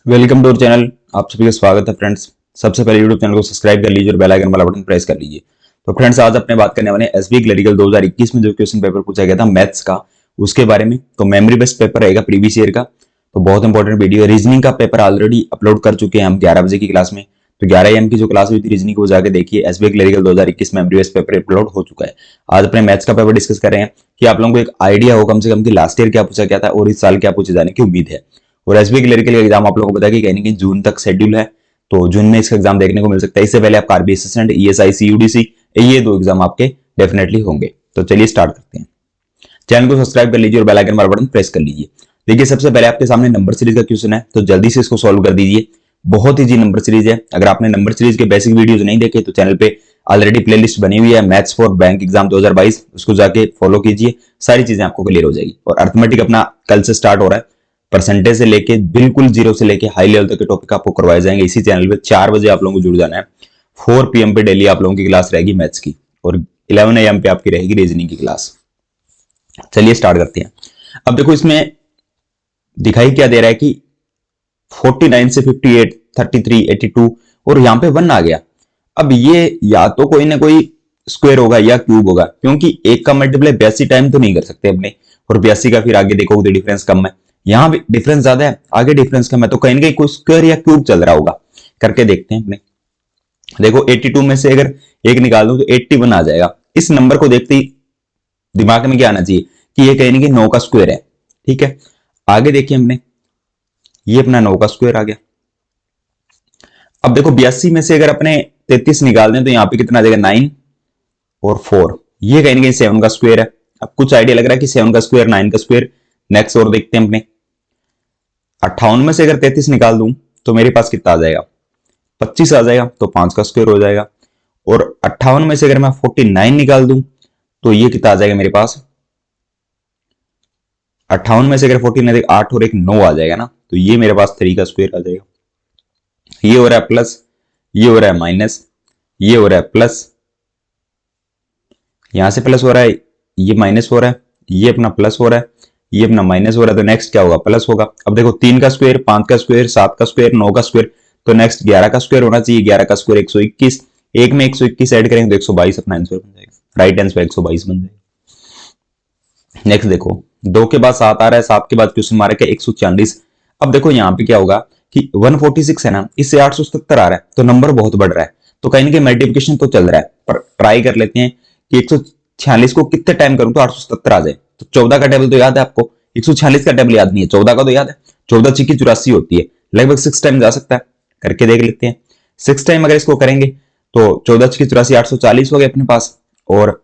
Welcome to our channel. आप सभी का स्वागत है फ्रेंड्स। सबसे पहले यूट्यूब चैनल को सब्सक्राइब कर लीजिए और बेल आइकन वाला बटन प्रेस कर लीजिए। तो फ्रेंड्स, आज अपने बात करने वाले हैं एसबीआई क्लरिकल 2021 में जो क्वेश्चन पेपर पूछा गया था मैथ्स का, उसके बारे में। तो मेमोरी बेस्ड पेपर रहेगा प्रीवियस ईयर का, तो बहुत इंपॉर्टेंट वीडियो है। रीजनिंग का पेपर ऑलरेडी अपलोड कर चुके हैं हम 11 बजे की क्लास में। तो 11 AM की जो क्लास हुई थी रीजनिंग को जाके देखिए। SBI clerical 2021 memory based paper upload हो चुका है। आज अपने मैथ्स का पेपर डिस्कस कर रहे हैं कि आप लोगों को एक आइडिया हो कम से कम कि लास्ट ईयर क्या पूछा गया था और इस साल क्या पूछे जाने की उम्मीद है। और एसबीआई क्लरिकल का एग्जाम आप लोगों को पता है कि कहीं ना कहीं जून तक शेड्यूल है, तो जून में इसका एग्जाम देखने को मिल सकता है। इससे पहले आपका आरबी असिस्टेंट, ईएसआई, सीयूडीसी, ये दो एग्जाम आपके डेफिनेटली होंगे। तो चलिए स्टार्ट करते हैं। चैनल को सब्सक्राइब कर लीजिए और बेल आइकन वाला बटन प्रेस कर लीजिए। देखिए, सबसे पहले आपके सामने नंबर सीरीज का क्वेश्चन है, तो जल्दी से इसको सॉल्व कर दीजिए। बहुत इजी नंबर सीरीज है। अगर आपने नंबर सीरीज के बेसिक वीडियोस नहीं देखे तो चैनल पे ऑलरेडी प्लेलिस्ट बनी हुई है, मैथ्स फॉर बैंक एग्जाम 2022, उसको जाके फॉलो कीजिए। सारी चीजें आपको क्लियर हो जाएगी। और अर्थमेटिक अपना कल से स्टार्ट हो रहा है। परसेंटेज से लेके बिल्कुल जीरो से लेके हाई लेवल तक के टॉपिक आपको करवाए जाएंगे इसी चैनल पे। 4 बजे आप लोगों को जुड़ जाना है। 4 PM पे डेली आप लोगों की क्लास रहेगी मैथ्स की, और 11 AM पे आपकी रहेगी रीजनिंग की क्लास। चलिए स्टार्ट करते हैं। अब देखो, इसमें दिखाई क्या दे रहा है कि 49 से 58, 33, 82 और यहां पे 1 आ गया। अब ये या तो कोई ना कोई स्क्वायर होगा या क्यूब होगा, क्योंकि एक का मल्टीप्लाई 82 टाइम तो नहीं कर सकते अपने, और 82 का फिर आगे देखो तो डिफरेंस कम है। यहां भी डिफरेंस ज्यादा है, आगे डिफरेंस कम है, तो कहीं ना कहीं कोई स्क्वायर या क्यूब चल रहा होगा। करके देखते हैं अपने। देखो, 82 में से अगर एक निकाल दूं तो 81 आ जाएगा। इस नंबर को देखते ही दिमाग में क्या आना चाहिए कि ये कहीं ना कहीं 9 का स्क्वायर है। ठीक है, आगे देखिए हमने, ये अपना 9 का स्क्वायर आ गया। अब देखो, 82 में से अगर अपने 33 निकाल दें तो यहां पे कितना आ जाएगा, 9 और 4। ये कहीं ना कहीं 7 का स्क्वायर है। अब कुछ आइडिया लग रहा है कि 7 का स्क्वायर, 9 का स्क्वायर। नेक्स्ट और देखते हैं अपने। 58 में से अगर 33 निकाल दूं तो मेरे पास कितना आ जाएगा, 25 आ जाएगा, तो 5 का स्क्वायर हो जाएगा। और 58 में से अगर मैं 49 निकाल दूं तो ये कितना आ जाएगा मेरे पास, 58 में से अगर 49, 8 और एक 9 आ जाएगा ना, तो ये मेरे पास 3 का स्क्वायर आ जाएगा। ये हो रहा है प्लस, ये हो रहा है माइनस, ये हो रहा है प्लस, यहां से प्लस हो रहा है, ये माइनस हो रहा है, ये अपना प्लस हो रहा है, ये अपना माइनस हो रहा है, तो नेक्स्ट क्या होगा, प्लस होगा। अब देखो, 3 का स्क्वायर, 5 का स्क्वायर, 7 का स्क्वायर, 9 का स्क्वायर, तो नेक्स्ट 11 का स्क्वायर होना चाहिए। 11 का स्क्वायर 121, एक में 121 ऐड करेंगे तो 122 अपना आंसर बन जाएगा। राइट आंसर 122 बन जाएगा। नेक्स्ट देखो, 2 के बाद 7 आ रहा है, 7 के बाद क्वेश्चन मार्क है 140। अब देखो यहाँ पे क्या होगा कि 146 है ना, इससे 877 आ रहा है, तो नंबर बहुत बढ़ रहा है। तो कहीं ना कहीं मल्टीप्लिकेशन तो चल रहा है, पर ट्राई कर लेते हैं कि 146 को कितने टाइम करूं तो 877 आ जाए। तो 14 का टेबल तो याद है आपको, 146 का टेबल याद नहीं है, 14 का तो याद है। 14 6 की 84 होती है, लगभग 6 टाइम जा सकता है। करके देख लेते हैं। 6 टाइम अगर इसको करेंगे तो 14 6 की 84, 840 हो गए अपने पास, और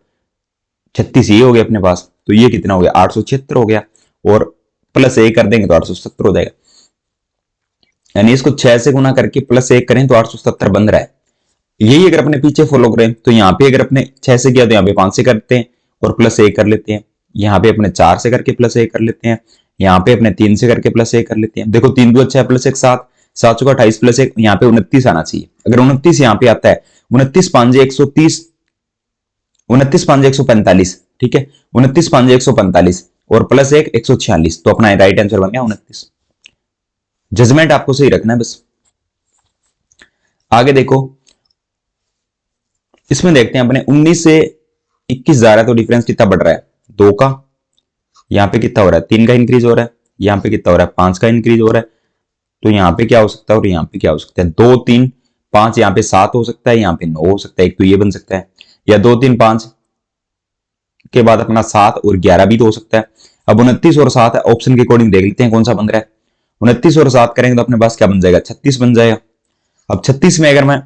36 ये हो गया अपने पास। तो ये कितना हो गया, 876 हो गया, और प्लस 1 कर देंगे तो 870 हो जाएगा। यानी इसको 6 से गुना करके प्लस 1 करें तो 870 बन रहा है। यही अगर अपने पीछे फॉलो करें तो यहाँ पे अगर अपने 6 से किया तो यहाँ पे 5 से करते हैं और प्लस 1 कर लेते हैं। यहाँ पे अपने 4 से करके प्लस 1 कर लेते हैं। यहाँ पे अपने 3 से करके प्लस 1 कर लेते हैं। देखो, 3 2 अच्छा है, प्लस 1 7, 7 चौका 28 प्लस 1, यहाँ पे 29 आना चाहिए। अगर 29 यहाँ पे आता है, 29 5 130, 29 5 145, ठीक है, 29 5 145 और प्लस 1 146, तो अपना राइट आंसर बन गया 29। जजमेंट आपको सही रखना है बस। आगे देखो, इसमें देखते हैं अपने 19 से 21 जा रहा है, तो डिफरेंस कितना बढ़ रहा है, 2 का। यहां पे कितना हो रहा है, 3 का इंक्रीज हो रहा है। यहां पे कितना हो रहा है, 5 का इंक्रीज हो रहा है। तो यहां पे क्या हो सकता है और यहां पे क्या हो सकता है, 2 3 5, यहां पे 7 हो सकता है, यहां पे 9 हो सकता है। एक तो ये बन सकता है, या 2 3 5 के बाद अपना 7 और 11 भी तो हो सकता है। अब 29 और 7 ऑप्शन के अकॉर्डिंग देख लेते हैं कौन सा बन रहा है। 29 और 7 करेंगे तो अपने पास क्या बन जाएगा, 36 बन जाएगा। अब 36 में अगर मैं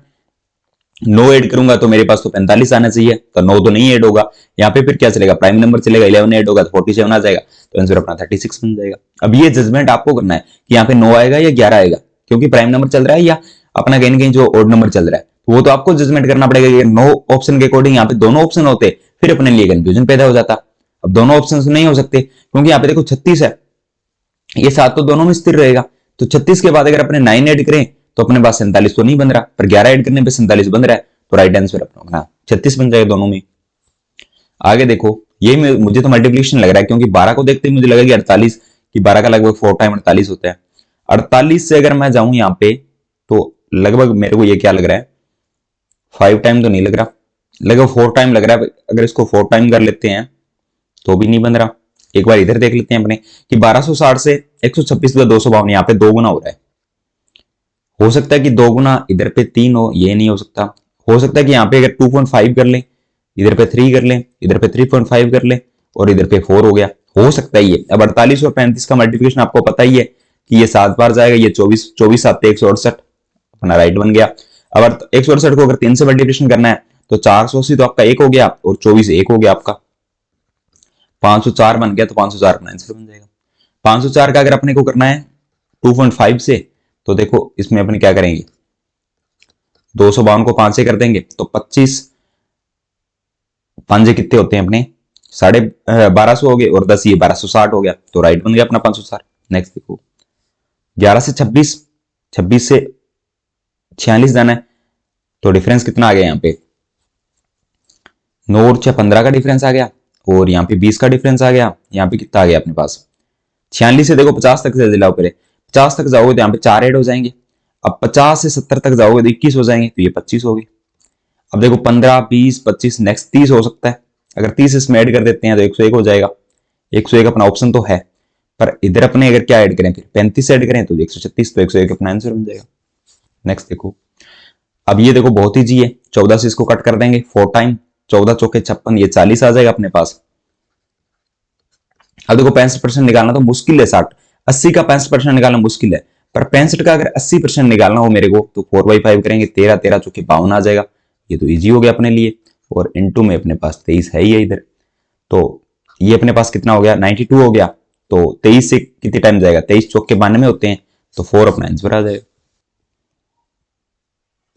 9 ऐड करूंगा तो मेरे पास तो 45 आना चाहिए, तो 9 तो नहीं ऐड होगा। यहाँ पे फिर क्या चलेगा, प्राइम नंबर चलेगा। 11 ऐड होगा तो 47 आ जाएगा, तो आंसर अपना 36 बन जाएगा। अब ये जजमेंट आपको करना है कि यहाँ पे 9 आएगा या 11 आएगा, क्योंकि प्राइम नंबर चल रहा है या अपना कहीं ना कहीं जो ऑड नंबर चल रहा है, तो वो तो आपको जजमेंट करना पड़ेगा। ये 9 ऑप्शन के अकॉर्डिंग यहाँ पे दोनों ऑप्शन होते फिर अपने लिए कंफ्यूजन पैदा हो जाता। अब दोनों ऑप्शन नहीं हो सकते, क्योंकि यहाँ पे देखो 36 है, ये 7 तो दोनों में स्थिर रहेगा। तो 36 के बाद अगर अपने 9 ऐड करें तो अपने पास 47 तो नहीं बन रहा, पर 11 ऐड करने पे 47 बन रहा है, तो राइट आंसर अपना 36 बन जाएगा दोनों में। आगे देखो, ये मुझे तो मल्टीप्लिकेशन लग रहा है, क्योंकि 12 को देखते ही मुझे लगा कि 48, कि 12 का लगभग 4 टाइम 48 होता है। 48 से अगर मैं जाऊं यहाँ पे तो लगभग मेरे को ये क्या लग रहा है, 5 टाइम तो नहीं लग रहा, लगभग 4 टाइम लग रहा है। अगर इसको 4 टाइम कर लेते हैं तो भी नहीं बन रहा। एक बार इधर देख लेते हैं अपने कि 1260 से 126 का 252, यहाँ पे 2 गुना हो रहा है। हो सकता है कि 2 गुना इधर पे 3 हो, ये नहीं हो सकता। हो सकता है कि यहाँ पे अगर 2.5 कर ले, इधर पे 3 कर ले, इधर पे 3.5 कर ले और इधर पे 4 हो गया, हो सकता ही है। अब 48 और 35 का मल्टीप्लिकेशन आपको पता ही है कि ये 7 बार जाएगा, ये 24 24 7 168, अपना राइट बन गया। अब 168 को अगर 3 से मल्टीप्लिकेशन करना है तो 480 तो आपका 1 हो गया और 24 1 हो गया आपका, 504 बन गया। तो 504 अपना आंसर बन जाएगा। 504 का अगर अपने को करना है 2.5 से, तो देखो इसमें अपने क्या करेंगे, 252 को 5 से कर देंगे तो 25, 5 कितने होते हैं अपने 1250 हो गए और 10 ये 1260 हो गया, तो राइट बन गया अपना 504। नेक्स्ट देखो 11 से 26, 26 से 46 जाना है, तो डिफरेंस कितना आ गया यहाँ पे, 9 और 6 15 का डिफरेंस आ गया और यहाँ पे 20 का डिफरेंस आ गया। यहाँ पे कितना आ गया अपने पास, 46 से देखो 50 तक से दिलाओ, पहले 50 तक जाओगे तो यहाँ पे 4 ऐड हो जाएंगे। अब 50 से 70 तक जाओगे तो 21 हो जाएंगे, तो ये 25 हो गए। अब देखो 15 20 25, नेक्स्ट 30 हो सकता है। अगर 30 इसमें ऐड कर देते हैं तो 101 हो जाएगा। 101 अपना ऑप्शन तो है, पर इधर अपने अगर क्या ऐड करें, फिर 35 ऐड करें तो 136, तो 101 अपना आंसर बन जाएगा। नेक्स्ट देखो, अब ये देखो बहुत ईजी है, 14 से इसको कट कर देंगे 4 टाइम, 14 चौके 56, ये 40 आ जाएगा अपने पास। अब देखो 65% निकालना तो मुश्किल है, 80 का 65% निकालना मुश्किल है, पर 65 का अगर 80% निकालना हो मेरे को तो 4/5 करेंगे, 13 13 चौके 52 आ जाएगा। ये तो इजी हो गया अपने लिए। और इनटू में अपने पास 23 है ही है इधर, तो ये अपने पास कितना हो गया, 92 हो गया। तो 23 से कितने टाइम जाएगा, 23 चौके 92 होते हैं, तो 4 अपना आंसर आ जाएगा।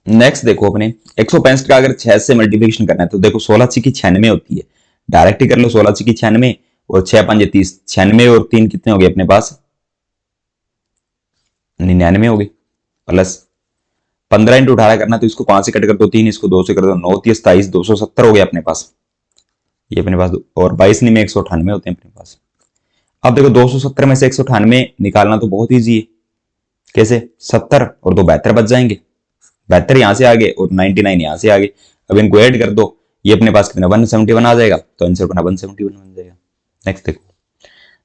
नेक्स्ट देखो अपने 165 का अगर 6 से मल्टीप्लिकेशन करना है तो देखो 16 की 96 होती है, डायरेक्ट ही कर लो। 16 की 96 और 6 5 30, 96 और 3 कितने हो गए अपने पास, 99 हो गई। प्लस 15 इंटू 18 करना तो इसको 5 से कट कर दो 3, इसको 2 से कर दो 9 30 27, 270 हो गया अपने पास, ये अपने पास। और 22 में 198 होते हैं अपने पास। अब देखो 270 में से 198 निकालना तो बहुत ईजी है, कैसे, 70 और 2 72 बच जाएंगे, 72 यहां से आगे और 99 यहां से आगे। अब इनको ऐड कर दो, ये अपने पास कितना 171 आ जाएगा, तो आंसर अपना 171 बन जाएगा। नेक्स्ट देखो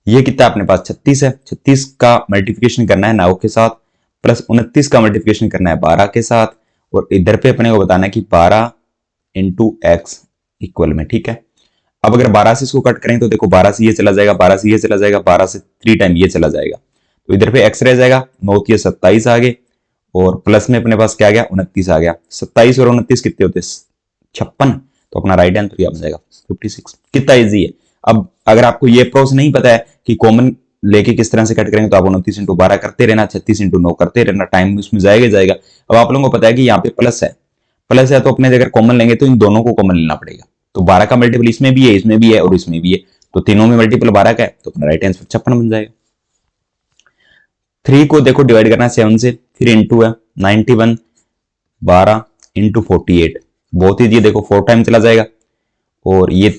ये कितना अपने पास 36 है, 36 का मल्टीप्लिकेशन करना है 9 के साथ, प्लस 29 का मल्टीप्लिकेशन करना है 12 के साथ, और इधर पे अपने को बताना है कि 12 इंटू एक्स इक्वल में, ठीक है। अब अगर 12 से इसको कट करें तो देखो 12 से ये चला जाएगा, 12 से ये चला जाएगा, 12 से 3 टाइम ये चला जाएगा, तो इधर पे एक्स रह जाएगा, 9 ये 27 आ गए, और प्लस में अपने पास क्या आ गया 29 आ गया। 27 और 29 कितने होते हैं 56, तो अपना राइट आंसर क्या बन जाएगा 56। कितना इजी है। अब अगर आपको ये प्रोसेस नहीं पता है कि कॉमन लेके किस तरह से कट करेंगे, तो आप 29 इंटू 12 करते रहना, 36 इंटू 9 करते रहना, टाइम उसमें जाएगा। अब आप लोगों को पता है कि यहाँ पे प्लस है तो अपने अगर कॉमन लेंगे तो इन दोनों को कॉमन लेना पड़ेगा। तो 12 का मल्टीपल इसमें भी है, इसमें भी है और इसमें भी है, तो तीनों में मल्टीपल 12 का है, तो अपना राइट आंसर 56 बन जाएगा। 3 को देखो डिवाइड करना है 7 से, फिर इंटू है 91, 12 इंटू 48, बहुत ही देखो 4 टाइम चला जाएगा, और ये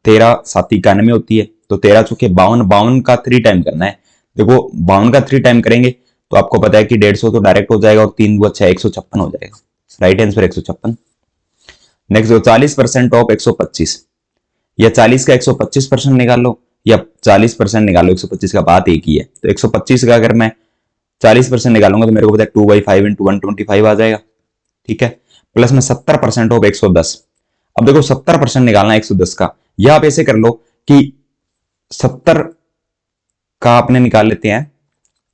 13 7 91 होती है, तो 13 चौके 52, 52 का 3 टाइम करना है। देखो 52 का 3 टाइम करेंगे तो आपको पता है कि 150 तो डायरेक्ट हो जाएगा, और 3 2 6 156 हो जाएगा, राइट आंसर 156। नेक्स्ट 40% ऑफ 125, या 40 का 125% निकाल लो या 40% निकाल लो, 125 का बात एक ही है। तो 125 का अगर मैं 40% निकालूंगा तो मेरे को पता है 2/5 इंटू 125 आ जाएगा, ठीक है। प्लस में 70% ऑफ 110, अब देखो 70% निकालना है 110 का, या आप ऐसे कर लो कि 70 का आपने निकाल लेते हैं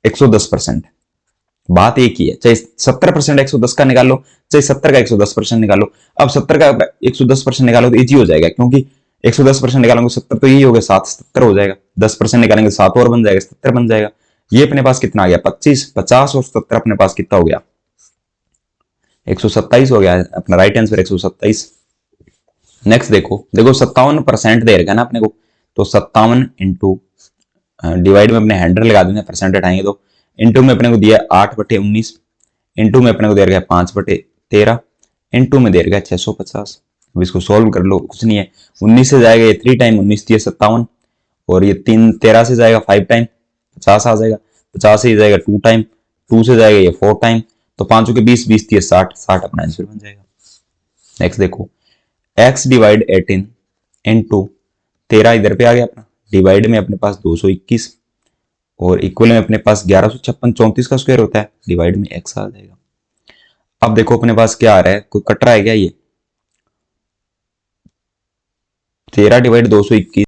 110%, बात एक ही है, चाहे 70% 110 का निकाल लो, चाहे 70 का 110% निकालो। अब 70 का 110% निकालो तो इजी हो जाएगा, क्योंकि 110% निकालेंगे 70 तो यही हो गया 7 70 हो जाएगा, 10% निकालेंगे 7 और बन जाएगा 70 बन जाएगा। ये अपने पास कितना आ गया 25, 50 और 70 अपने पास कितना हो गया 127 हो गया, अपना राइट आंसर 127। नेक्स्ट देखो 57% दे रखा है ना अपने को, तो 57 इंटू डिवाइड में अपने 100 लगा देंगे, परसेंट हटाएंगे तो इंटू में अपने को दिया 8/19, इंटू में अपने को दे रखा है 5/13, इंटू में दे रखा है 650। अब इसको सोल्व कर लो, कुछ नहीं है, 19 से जाएगा ये 3 टाइम, 19 दिए 57, और ये 13 से जाएगा 5 टाइम 50 आ जाएगा, 50 से जाएगा 2 टाइम, 2 से जाएगा ये 4 टाइम, तो 5 के 20, 20 दिए 60, 60 अपना आंसर बन जाएगा। नेक्स्ट देखो, x डिवाइड 18 इंटू 13 इधर पे आ गया अपना, डिवाइड में अपने पास 221 और इक्वल में अपने पास 1156, 34 का स्क्वायर होता है, डिवाइड में x आ जाएगा। अब देखो अपने पास क्या आ रहा है, कोई कट रहा है क्या, ये 13 डिवाइड 221,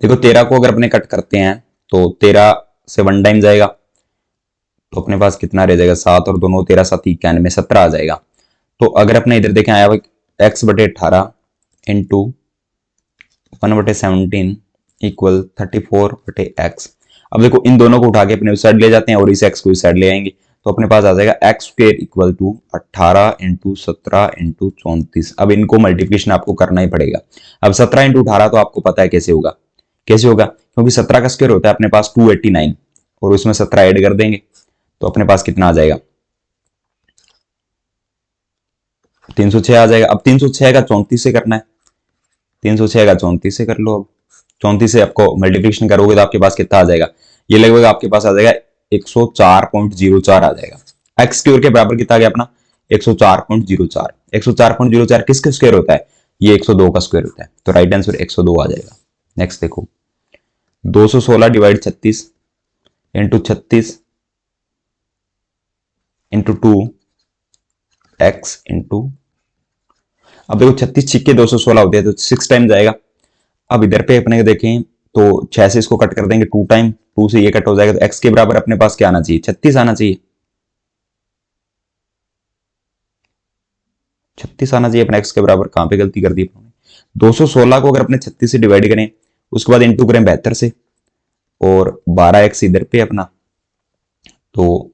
देखो 13 को अगर अपने कट करते हैं तो 13 से 1 टाइम जाएगा, तो अपने पास कितना रह जाएगा, 7 और दोनों 13 7 91, 17 आ जाएगा। तो अगर अपने इधर देखें आया हुआ x बटे 18 इंटू 1/17 इक्वल 34 बटे एक्स। अब देखो इन दोनों को उठा के अपने उस साइड ले जाते हैं और इस x को इस साइड ले आएंगे, तो अपने पास आ जाएगा x square equal to 18 into 17 into 34। अब इनको मल्टीप्लिकेशन आपको करना ही पड़ेगा। अब 17 इंटू 18 तो आपको पता है कैसे होगा, कैसे होगा, क्योंकि 17 का स्क्वायर होता है अपने पास 289 और उसमें 17 ऐड कर देंगे तो अपने पास कितना आ जाएगा, 306 आ जाएगा। अब 306 का 34 से करना है, 306 का 34 से कर लो। अब 34 से आपको मल्टीप्लिकेशन करोगे तो आपके पास कितना आ जाएगा, ये लगभग आपके पास आ जाएगा 104.04 आ जाएगा। एक्स स्क्वायर के बराबर कितना आ गया अपना, 104.04। 104.04 किसका स्क्वायर होता है, ये 102 का स्क्वायर होता है, तो राइट आंसर 102 आ जाएगा। नेक्स्ट देखो, 216 divide 36 into 36 into 2 x into, अब देखो 36 छिक्के 216 होते हैं तो 6 टाइम जाएगा। अब इधर पे अपने देखें तो 6 से इसको कट कर देंगे 2 टाइम, 2 से ये कट हो जाएगा, तो x के बराबर अपने पास क्या आना चाहिए, 36 आना चाहिए, 36 आना चाहिए अपने x के बराबर। कहां पे गलती कर दी अपने, 216 को अगर अपने 36 से डिवाइड करें उसके बाद इंटू करें 72 से और 12x इधर पे अपना, तो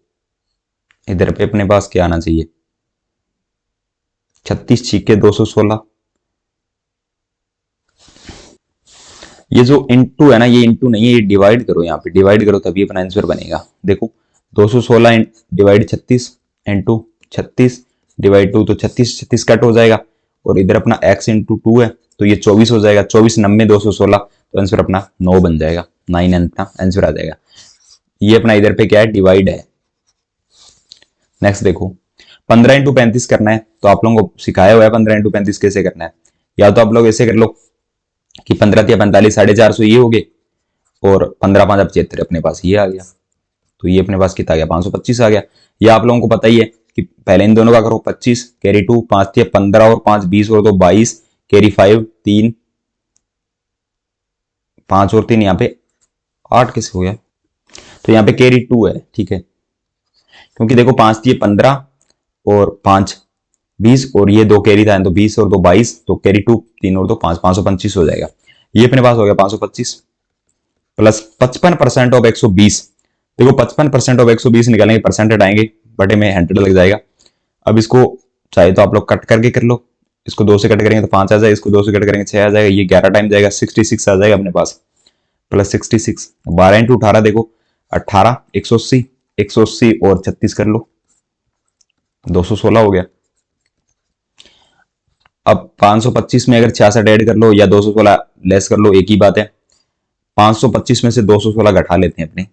इधर पे अपने पास क्या आना चाहिए, 36 छिक्के 216। ये जो इंटू है ना, ये इंटू नहीं है, ये डिवाइड करो, यहाँ पे डिवाइड करो तभी अपना आंसर बनेगा। देखो 216 डिवाइड 36 इंटू 36 डिवाइड 2, तो 36 36 कट हो जाएगा और इधर अपना x इंटू 2 है तो ये 24 हो जाएगा, 24 90 216, तो आंसर अपना 9 बन जाएगा, 9 अपना आंसर आ जाएगा। ये अपना इधर पे क्या है, डिवाइड है। नेक्स्ट देखो, 15 इंटू 35 करना है, तो आप लोगों को सिखाया हुआ है 15 इंटू 35 कैसे करना है। या तो आप लोग ऐसे कर लो कि 15 या 45 450 ये हो गए और 15 5 75 अपने पास ये आ गया, तो ये अपने पास कितना आ गया, 525 आ गया। या आप लोगों को पता ही है कि पहले इन दोनों का करो 25 कैरी 2, 5 थे 15 और 5 20 और 2 22 कैरी 5 3 5 और 3 यहाँ पे 8 कैसे हो गया, तो यहाँ पे कैरी 2 है, ठीक है, क्योंकि देखो 5 थी 15 और 5 20 और ये 2 कैरी था, तो 20 और 2 22, तो कैरी 2 3 और 2 5, 525 हो जाएगा। ये अपने पास हो गया 525 प्लस 55% ऑफ 120। देखो 55% ऑफ 120 निकालेंगे, परसेंट हटाएंगे, बटे में 100 लग जाएगा। अब इसको चाहे तो आप लोग कट करके कर लो, इसको 2 से कट करेंगे तो 5 आ जाएगा, इसको 2 से कट करेंगे 6 आ जाएगा, ये 11 टाइम जाएगा, 66 आ जाएगा अपने पास प्लस 66। 12 इंटू 18 देखो 18 180, 180 और 36 कर लो, 216 हो गया। अब 525 में अगर 66 ऐड कर लो या 216 लेस कर लो, एक ही बात है। 525 में से 216 घटा लेते हैं अपने,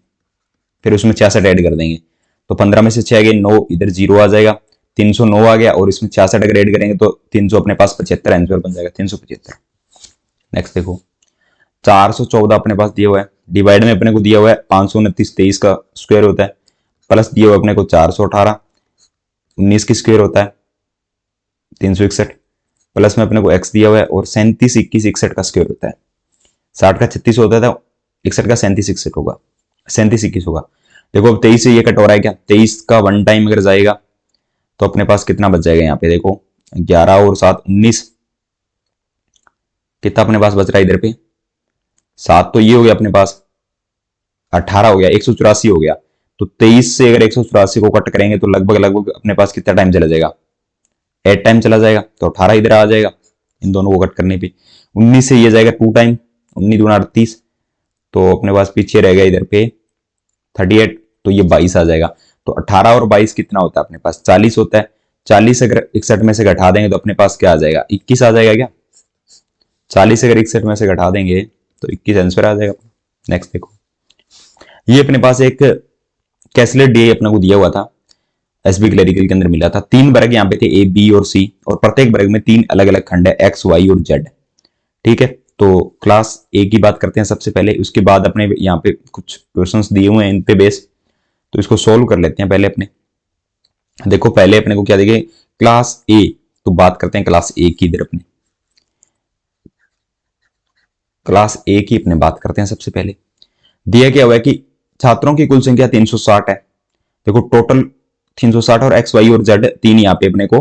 फिर उसमें 66 ऐड कर देंगे, तो 15 में से 6 गए 9, इधर 0 आ जाएगा, 309 आ गया और इसमें 66 अगर ऐड करेंगे तो 300 अपने पास 75 आंसर बन जाएगा, 375। नेक्स्ट देखो, 414 अपने पास दिया हुआ है, डिवाइड में अपने को दिया हुआ है 529 23 का स्क्वायर होता है, प्लस दिया हुआ अपने को 418 19 की स्क्वायर होता है 361, प्लस में अपने को x दिया हुआ है और 37 21 61 का स्क्वायर होता है। 60 का 36 होता था, 61 का 37 61 होगा, 37 21 होगा। देखो अब 23 से ये कट हो रहा है क्या, 23 का 1 टाइम अगर जाएगा तो अपने पास कितना बच जाएगा, यहाँ पे देखो 11 और 7 19, कितना अपने पास बच रहा है इधर पे 7, तो ये हो गया अपने पास 18 हो गया, 184 हो गया। तो 23 से अगर 184 को कट करेंगे तो लगभग लगभग अपने पास कितना टाइम चला जाएगा, 8 टाइम चला जाएगा, तो 18 इधर आ जाएगा इन दोनों को कट करने पे। 19 से ये जाएगा 2 टाइम, 19 दूना 38, तो अपने पास पीछे रह गया इधर पे 38, तो ये 22 आ जाएगा। तो 18 और 22 कितना होता है अपने पास, 40 होता है। 40 अगर 61 में से घटा देंगे तो अपने पास क्या आ जाएगा, 21 आ जाएगा क्या, 40 अगर 61 में से घटा देंगे तो 21 आंसर आ जाएगा। नेक्स्ट देखो, ये अपने पास एक कैसलेट डी अपने को दिया हुआ था, एसबी क्लरिकल के अंदर मिला था। 3 वर्ग यहाँ पे थे, ए बी और सी, और प्रत्येक वर्ग में 3 अलग अलग खंड है, एक्स वाई और जेड। ठीक है, तो क्लास ए की बात करते हैं सबसे पहले, उसके बाद अपने यहाँ पे कुछ क्वेश्चंस दिए हुए हैं इन पे बेस, तो इसको सोल्व कर लेते हैं पहले अपने। देखो पहले अपने को क्या देंगे, क्लास ए, तो बात करते हैं क्लास ए की। इधर अपने क्लास ए की अपने बात करते हैं सबसे पहले। दिया क्या हुआ है कि छात्रों की कुल संख्या 360 है। देखो टोटल 360 और एक्स वाई और जेड तीन यहाँ पे अपने को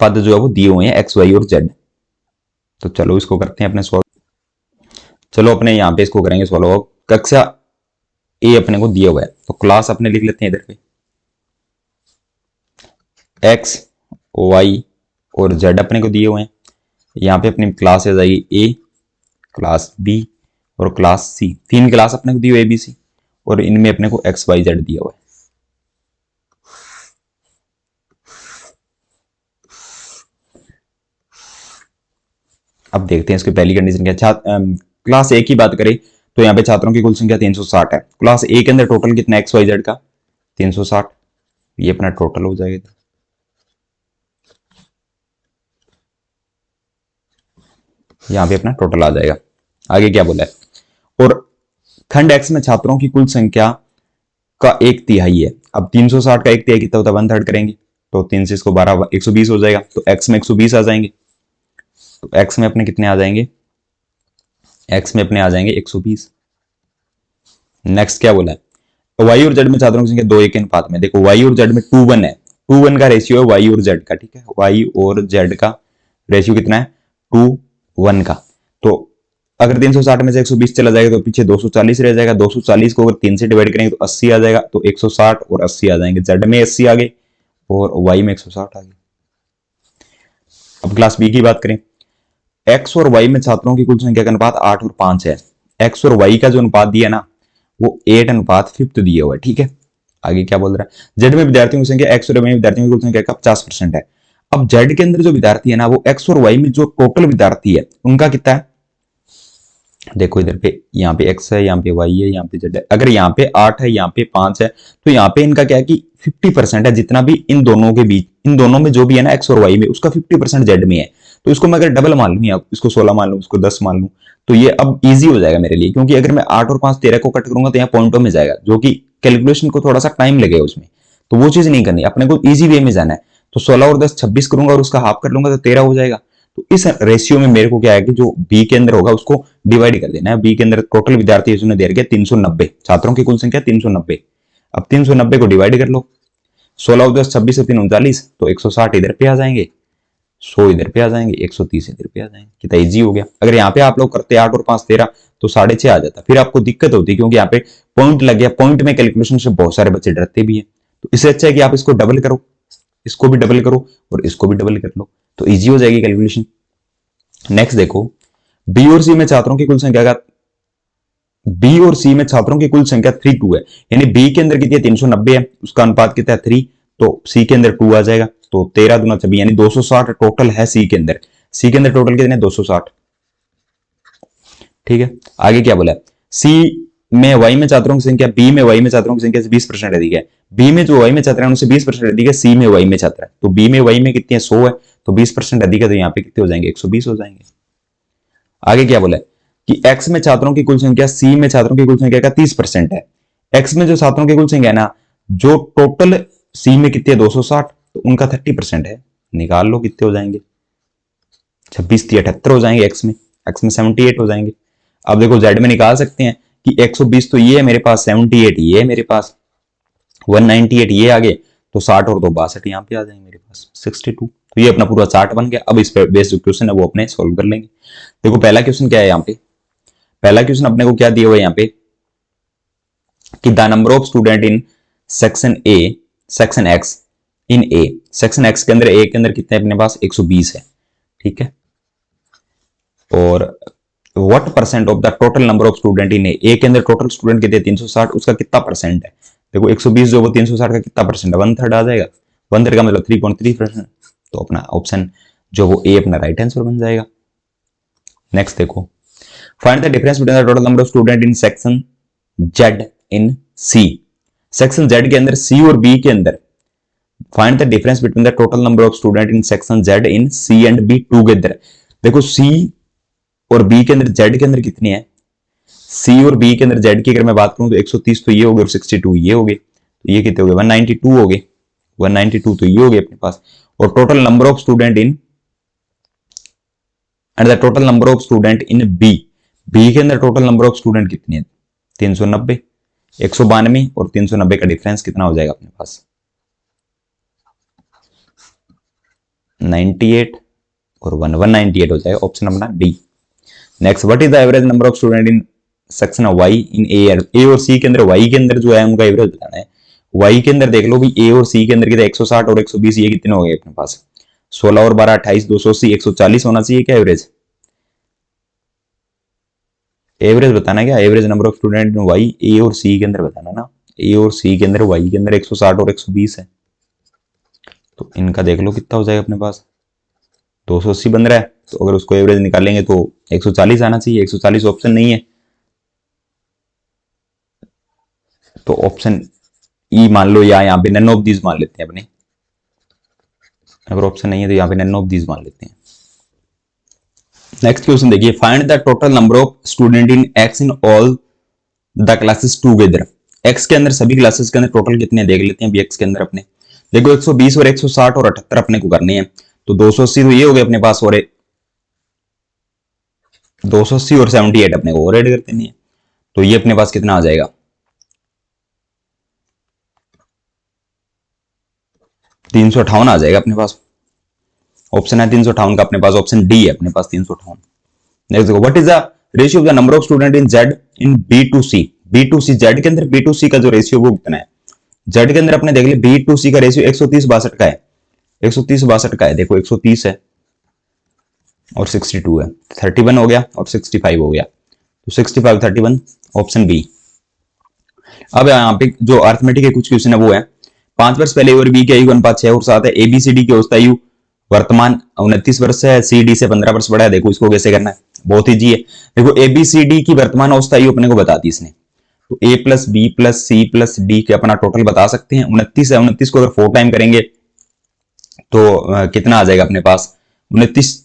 पद जो है वो दिए हुए हैं, एक्स वाई और जेड। तो चलो इसको करते हैं अपने सॉल्व। चलो अपने यहाँ पे इसको करेंगे सॉल्व। कक्षा ए अपने को दिया हुआ है, तो क्लास अपने लिख लेते हैं इधर पे, एक्स वाई और जेड अपने को दिए हुए हैं। यहाँ पे अपनी क्लास आ जाएगी ए, क्लास बी और क्लास सी। 3 क्लास अपने को दी हुई ए बी सी, और इनमें अपने को एक्स वाई जेड दिया हुआ है। अब देखते हैं इसकी पहली कंडीशन क्या है। क्लास ए की बात करें तो यहाँ पे छात्रों की कुल संख्या 360 है। क्लास ए के अंदर टोटल कितना एक्स वाई जेड का 360, ये अपना टोटल हो जाएगा। यहाँ पे अपना टोटल आ जाएगा। आगे क्या बोला है, और खंड एक्स में छात्रों की कुल संख्या का 1/3 है। अब 360 का 1/3 कितना होता है, 1/3 करेंगे तो 3 से इसको 12 120 हो जाएगा, तो एक्स में 120 आ जाएंगे। तो एक्स में अपने कितने आ जाएंगे, एक्स में अपने आ जाएंगे 120। नेक्स्ट क्या बोला है, वाई और जेड में छात्रों की संख्या 2:1 के अनुपात में। देखो वाई और जेड में 2:1 है, 2:1 का रेशियो है वाई और जेड का। ठीक है, वाई और जेड का रेशियो कितना है, 2:1 का। तो अगर 360 में से 120 चला जाएगा तो पीछे 240 रह जाएगा। 240 को अगर 3 से डिवाइड करेंगे तो 80 आ जाएगा, तो 160 और 80 आ जाएंगे। जेड में 80 आ गए और वाई में 160 आ गए। अब क्लास बी की बात करें, एक्स और वाई में छात्रों की कुल संख्या का अनुपात 8 और 5 है। एक्स और वाई का जो अनुपात दिया ना वो 8:5 दिया हुआ है। ठीक है, आगे क्या बोल रहा है, जेड में विद्यार्थियों की संख्या एक्स और वाई में विद्यार्थियों की कुल संख्या का 50% है। अब जेड के अंदर जो विद्यार्थी है ना वो एक्स और वाई में जो टोटल विद्यार्थी है उनका कितना है। देखो इधर पे, यहाँ पे एक्स है, यहाँ पे वाई है, यहाँ पे जेड है। अगर यहाँ पे 8 है, यहाँ पे 5 है, तो यहाँ पे इनका क्या है कि 50% है। जितना भी इन दोनों के बीच, इन दोनों में जो भी है ना एक्स और वाई में, उसका 50% जेड में है। तो इसको मैं अगर डबल मान लूँ, या इसको 16 मान लूँ, इसको 10 मान लूँ, तो ये अब इजी हो जाएगा मेरे लिए। क्योंकि अगर मैं 8 और 5 13 को कट करूंगा तो यहाँ पॉइंटों में जाएगा, जो कि कैलकुलेशन को थोड़ा सा टाइम लगेगा उसमें। तो वो चीज नहीं करनी, अपने को इजी वे में जाना है। तो 16 और 10 26 करूंगा और उसका हाफ कर लूंगा तो 13 हो जाएगा। तो इस रेशियो में मेरे को क्या है कि जो बी के अंदर होगा उसको डिवाइड कर देना है। बी के अंदर टोटल विद्यार्थी इसने दे रखे 390, छात्रों की कुल संख्या 390। अब 390 को डिवाइड कर लो, 16 और 10 26 से 3 39, तो 160 इधर पे आ जाएंगे, 100 इधर पे आ जाएंगे, 130 इधर पे आ जाएंगे। कितना इजी हो गया। अगर यहाँ पे आप लोग करते 8 और 5 13 तो 6.5 आ जाता, फिर आपको दिक्कत होती क्योंकि यहाँ पे पॉइंट लग गया। पॉइंट में कैलकुलेशन से बहुत सारे बच्चे डरते भी हैं। तो इससे अच्छा है कि आप इसको डबल करो, इसको भी डबल करो और इसको भी डबल कर लो, तो इजी हो जाएगी कैलकुलेशन। नेक्स्ट देखो, बी और सी में छात्रों की कुल संख्या का, बी और सी में छात्रों की कुल संख्या 32 है। यानी बी के अंदर कितनी है 390 है, उसका अनुपात कितना है 3, तो सी के अंदर 2 आ जाएगा। तो 13 दूना 26 यानी 260 टोटल है सी के अंदर। सी के अंदर टोटल कितने 260। ठीक है, आगे क्या बोला, सी में वाई में छात्रों की संख्या, बी में वाई में छात्रों की संख्या से 20% अधिक है। बी में जो वाई में छात्र है उनसे 20% अधिक है, सी में वाई में छात्र है। तो बी में वाई में कितनी है 100 है, तो 20% अधिक है, तो यहाँ पे कितने हो जाएंगे 120 हो जाएंगे। आगे क्या बोला कि एक्स में छात्रों की कुल संख्या सी में छात्रों की कुल संख्या का 30% है। एक्स में जो छात्रों की कुल संख्या है ना, जो टोटल सी में कितनी है 260, तो उनका 30% है। निकाल लो कितने हो जाएंगे, 26 78 हो जाएंगे। एक्स में 78 हो जाएंगे। अब देखो जेड में निकाल सकते हैं कि 120 तो ये है मेरे पास, 78 ये है मेरे पास, 198 ये आ गए, तो 60 और 2 62 यहाँ पे आ जाएंगे मेरे पास 62। तो ये अपना पूरा चार्ट बन गया। अब इस पे बेस्ड जो क्वेश्चन है वो अपने सोल्व कर लेंगे। देखो पहला क्वेश्चन क्या है यहाँ पे, पहला क्वेश्चन अपने को क्या दिया हुआ है यहाँ पे कि the number of student in section A, section x in A, section x के अंदर ए के अंदर कितने अपने पास 120 है। ठीक है, और what percent of the total number of student in A के अंदर टोटल स्टूडेंट कितने 360, उसका कितना परसेंट है। देखो 120 जो वो 360 का कितना परसेंट है, 1/3 आ जाएगा। 1/3 का मतलब 3.3%। तो अपना ऑप्शन जो वो ए अपना राइट आंसर बन जाएगा। नेक्स्ट देखो, find the difference between the total number of student in section Z in C. Section Z के अंदर सी और बी के अंदर find the difference between the total number of student in section Z in C and B together. देखो C और B के अंदर Z के अंदर कितनी है, सी और बी के अंदर जेड की अगर मैं बात करूं तो 130 तो ये हो गए और 62 ये हो गए, तो ये कितने हो गए 192 हो गए, 192 तो ये हो गए अपने पास। और total number of student in and the total number of student in B, B के अंदर टोटल नंबर ऑफ स्टूडेंट कितनी है 390, 192 और 390 का डिफरेंस कितना हो जाएगा अपने पास 98 और 198 हो जाएगा, option number D. Next, what is the average number of student in section Y in A और सी के अंदर, वाई के अंदर जो है उनका एवरेज बताना है। वाई के अंदर देख लो भी ए और सी के अंदर कितने 160 और 120, ये कितने हो गए अपने पास 16 और 12 28 280 140 होना चाहिए क्या एवरेज, एवरेज बताना क्या, average number of student in Y A और सी के अंदर बताना ना, ए और सी के अंदर वाई के अंदर 160 और 120 है, तो इनका देख लो कितना हो जाएगा अपने पास 280 बन रहा है, तो अगर उसको एवरेज निकालेंगे तो 140 आना चाहिए, 140 ऑप्शन नहीं है, तो ऑप्शन ई मान लो, या यहाँ पे नन ऑफ दीज मान लेते हैं अपने, अगर ऑप्शन नहीं है तो यहाँ पे नन ऑफ दीज मान लेते हैं। नेक्स्ट क्वेश्चन देखिए, find the total number of student in x in all the classes together. X के अंदर सभी क्लासेस के अंदर टोटल कितने देख लेते हैं अभी एक्स के अंदर अपने, देखो 120 और 160 और 78 अपने को करने हैं, तो 280 तो ये हो गए अपने पास, और 280 और 78 अपने को और ऐड करते नहीं है, तो ये अपने पास कितना आ जाएगा 358 आ जाएगा अपने पास, ऑप्शन है 358 का अपने पास, ऑप्शन डी है अपने पास 358। नेक्स्ट देखो, what is the ratio of the number of student in Z in B to C, B to C Z के अंदर बी टू सी का जो रेशियो वो कितना है, जेड के अंदर अपने देख ले बी टू सी का रेशियो 130 62 का है, 130 62 का है, देखो 130 है और 62 है, 31 हो गया और 65 हो गया, तो 65 31 ऑप्शन बी। अब यहाँ पे जो अर्थमेटिक के कुछ क्वेश्चन है वो है 5 वर्ष पहले और बी के आयु अनुपात 6 और 7 है, एबीसीडी की औसत आयु वर्तमान 29 वर्ष है, सी डी से 15 वर्ष बड़ा है, देखो इसको कैसे करना है, बहुत इजी है। देखो एबीसीडी की वर्तमान औसत आयु अपने को बता दी इसने, तो A plus B plus C plus D के अपना टोटल बता सकते हैं, 29 है, 29 को अगर 4 टाइम करेंगे तो कितना आ जाएगा अपने पास, 29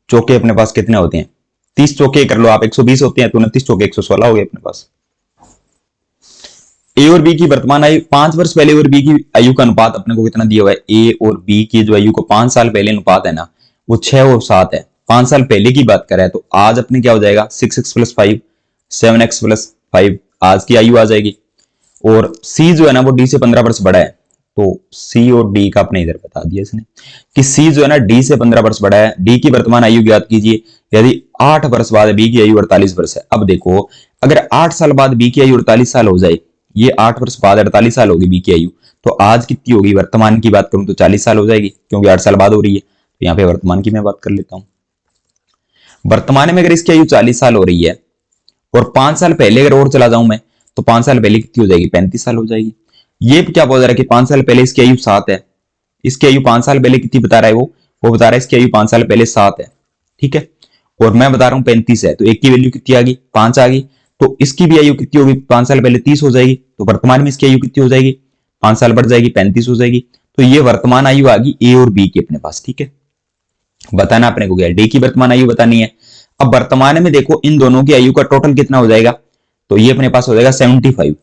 चौके अपने पास कितने होते हैं 30 चौके कर लो आप 120 होते हैं, तो 29 चौके 116 हो गए अपने पास। ए और बी की वर्तमान आयु 5 वर्ष पहले और बी की आयु का अनुपात अपने को कितना दिया हुआ है, ए और बी की जो आयु को 5 साल पहले अनुपात है ना वो 6 और 7 है, 5 साल पहले की बात करें तो आज अपने क्या हो जाएगा 6x + 5 7x + 5 आज की आयु आ जाएगी, और सी जो है ना वो डी से 15 वर्ष बड़ा है, तो सी और डी का अपने इधर बता दिया इसने कि सी जो है ना डी से 15 वर्ष बड़ा है, डी की वर्तमान आयु ज्ञात कीजिए, यदि 8 वर्ष बाद बी की आयु 48 वर्ष है। अब देखो अगर 8 साल बाद बी की आयु 48 साल हो जाए, ये 8 वर्ष बाद 48 साल होगी बी की आयु, तो आज कितनी होगी वर्तमान की बात करूं तो 40 साल हो जाएगी, क्योंकि 8 साल बाद हो रही है, तो यहाँ पे वर्तमान की मैं बात कर लेता हूं। वर्तमान में अगर इसकी आयु 40 साल हो रही है और 5 साल पहले अगर और चला जाऊं मैं, तो 5 साल पहले कितनी हो जाएगी 35 साल हो जाएगी। ये क्या बोल रहा है कि 5 साल पहले इसकी आयु 7 है, इसकी आयु 5 साल पहले कितनी बता रहा है वो बता रहा है इसकी आयु 5 साल पहले 7 है, ठीक है, और मैं बता रहा हूं 35 है, तो एक की वैल्यू कितनी आ गई 5 आ गई, तो इसकी भी आयु कितनी होगी 5 साल पहले 30 हो जाएगी, तो वर्तमान में इसकी आयु कितनी हो जाएगी 5 साल बढ़ जाएगी 35 हो जाएगी, तो ये वर्तमान आयु आ गई ए और बी की अपने पास, ठीक है, बताना अपने को क्या डी की वर्तमान आयु बतानी है। अब वर्तमान में देखो इन दोनों की आयु का टोटल कितना हो जाएगा, तो ये अपने पास हो जाएगा 75।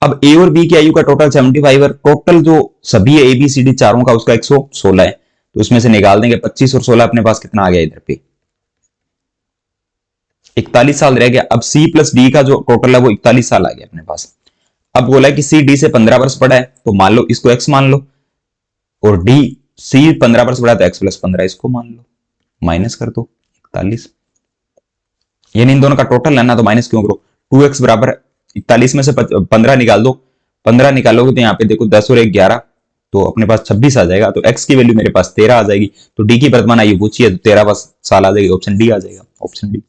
अब ए और बी की आयु का टोटल 75 और टोटल जो सभी ए बी सी डी चारों का उसका 116 है, तो उसमें से निकाल देंगे 25 और 16 अपने पास कितना आ गया इधर पे 41 साल रह गया। अब सी प्लस डी का जो टोटल है वो 41 साल आ गया अपने पास। अब बोला है कि सी डी से 15 वर्ष बड़ा है, तो मान लो इसको एक्स मान लो, और डी सी 15 वर्ष बड़ा है तो एक्स प्लस 15 इसको मान लो, माइनस कर दो 41, यानी इन दोनों का टोटल है ना, तो माइनस क्यों करो 2x बराबर 41 में से 15 निकाल दो, 15 निकालोगे तो यहाँ पे देखो 10 और 1 11, तो अपने पास 26 आ जाएगा, तो x की वैल्यू मेरे पास 13 आ जाएगी, तो डी की वर्तमान आयु पूछी है तो 13 साल आ जाएगी, ऑप्शन डी आ जाएगा, ऑप्शन डी।